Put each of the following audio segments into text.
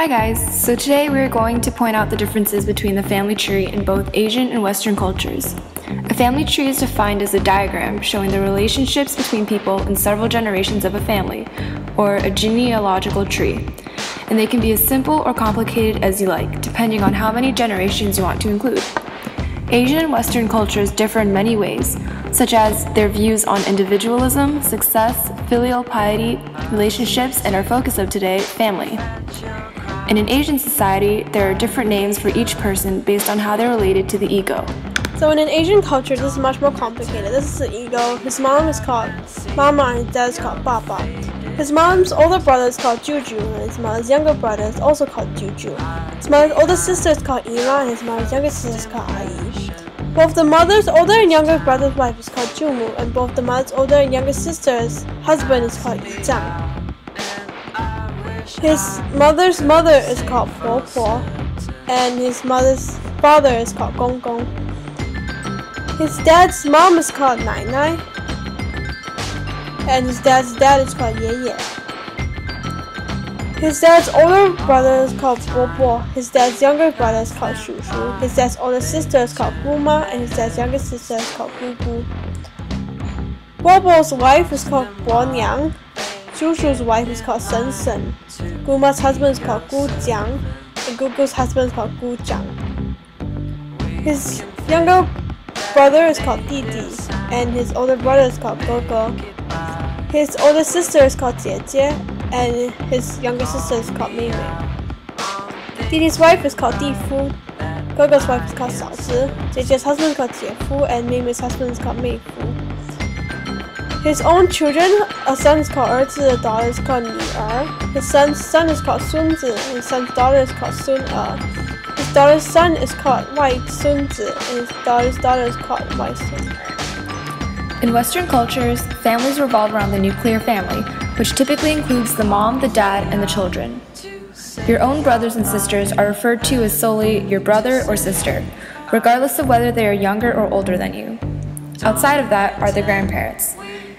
Hi guys, so today we're going to point out the differences between the family tree in both Asian and Western cultures. A family tree is defined as a diagram showing the relationships between people in several generations of a family, or a genealogical tree. And they can be as simple or complicated as you like, depending on how many generations you want to include. Asian and Western cultures differ in many ways, such as their views on individualism, success, filial piety, relationships, and our focus of today, family. And in Asian society, there are different names for each person based on how they're related to the ego. So in an Asian culture, this is much more complicated. This is the ego. His mom is called Mama and his dad is called Papa. His mom's older brother is called Juju, and his mother's younger brother is also called Juju. His mother's older sister is called Ila, and his mother's younger sister is called Ai. Both the mother's older and younger brother's wife is called Jumu, and both the mother's older and younger sister's husband is called Yizang. His mother's mother is called Po Po, and his mother's father is called Gong Gong. His dad's mom is called Nai Nai, and his dad's dad is called Ye Ye. His dad's older brother is called Bo Bo, his dad's younger brother is called Shu Shu, his dad's older sister is called Guma, and his dad's younger sister is called Gu Gu. Bo Bo's wife is called Bo Niang. Shu Shu's wife is called Sen Sen. Guma's husband is called Gu Jiang, and Gu Gu's husband is called Gu Zhang. His younger brother is called Di Di, and his older brother is called Ge Ge. His older sister is called Jie Jie, and his younger sister is called Mei Mei. Di Di's wife is called Di Fu. Ge Ge's wife is called Xiao Zhi. Jie Jie's husband is called Jie Fu, and Mei Mei's husband is called Mei Fu. His own children, a son is called Erzi, a daughter is called Ni His son's son is called Sun Zi, and his son's daughter is called Sun His daughter's son is called Wai Sun Zi, and his daughter's daughter is called Wai Sun. In Western cultures, families revolve around the nuclear family, which typically includes the mom, the dad, and the children. Your own brothers and sisters are referred to as solely your brother or sister, regardless of whether they are younger or older than you. Outside of that are the grandparents.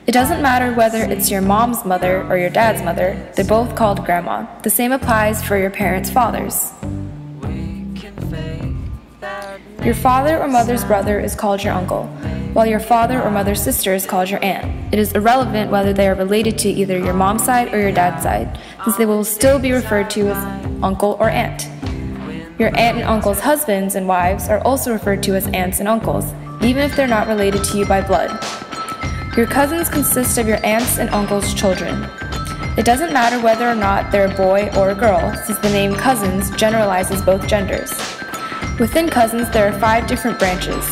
It doesn't matter whether it's your mom's mother or your dad's mother, they're both called grandma. The same applies for your parents' fathers. Your father or mother's brother is called your uncle, while your father or mother's sister is called your aunt. It is irrelevant whether they are related to either your mom's side or your dad's side, since they will still be referred to as uncle or aunt. Your aunt and uncle's husbands and wives are also referred to as aunts and uncles, even if they're not related to you by blood. Your cousins consist of your aunts and uncles' children. It doesn't matter whether or not they're a boy or a girl, since the name cousins generalizes both genders. Within cousins, there are 5 different branches.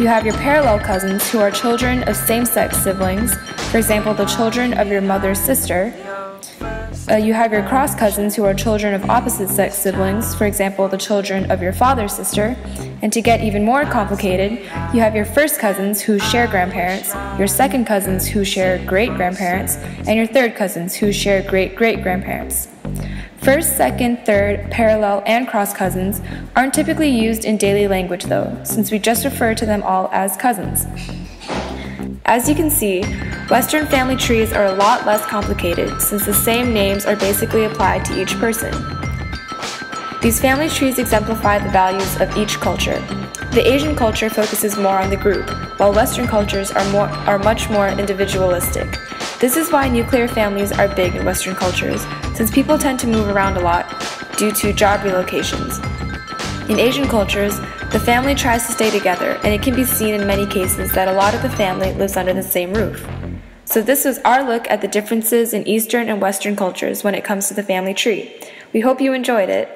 You have your parallel cousins, who are children of same-sex siblings, for example, the children of your mother's sister. You have your cross cousins, who are children of opposite-sex siblings, for example, the children of your father's sister. And to get even more complicated, you have your first cousins who share grandparents, your second cousins who share great-grandparents, and your third cousins who share great-great-grandparents. First, second, third, parallel, and cross cousins aren't typically used in daily language though, since we just refer to them all as cousins. As you can see, Western family trees are a lot less complicated since the same names are basically applied to each person. These family trees exemplify the values of each culture. The Asian culture focuses more on the group, while Western cultures are much more individualistic. This is why nuclear families are big in Western cultures, since people tend to move around a lot due to job relocations. In Asian cultures, the family tries to stay together, and it can be seen in many cases that a lot of the family lives under the same roof. So this was our look at the differences in Eastern and Western cultures when it comes to the family tree. We hope you enjoyed it.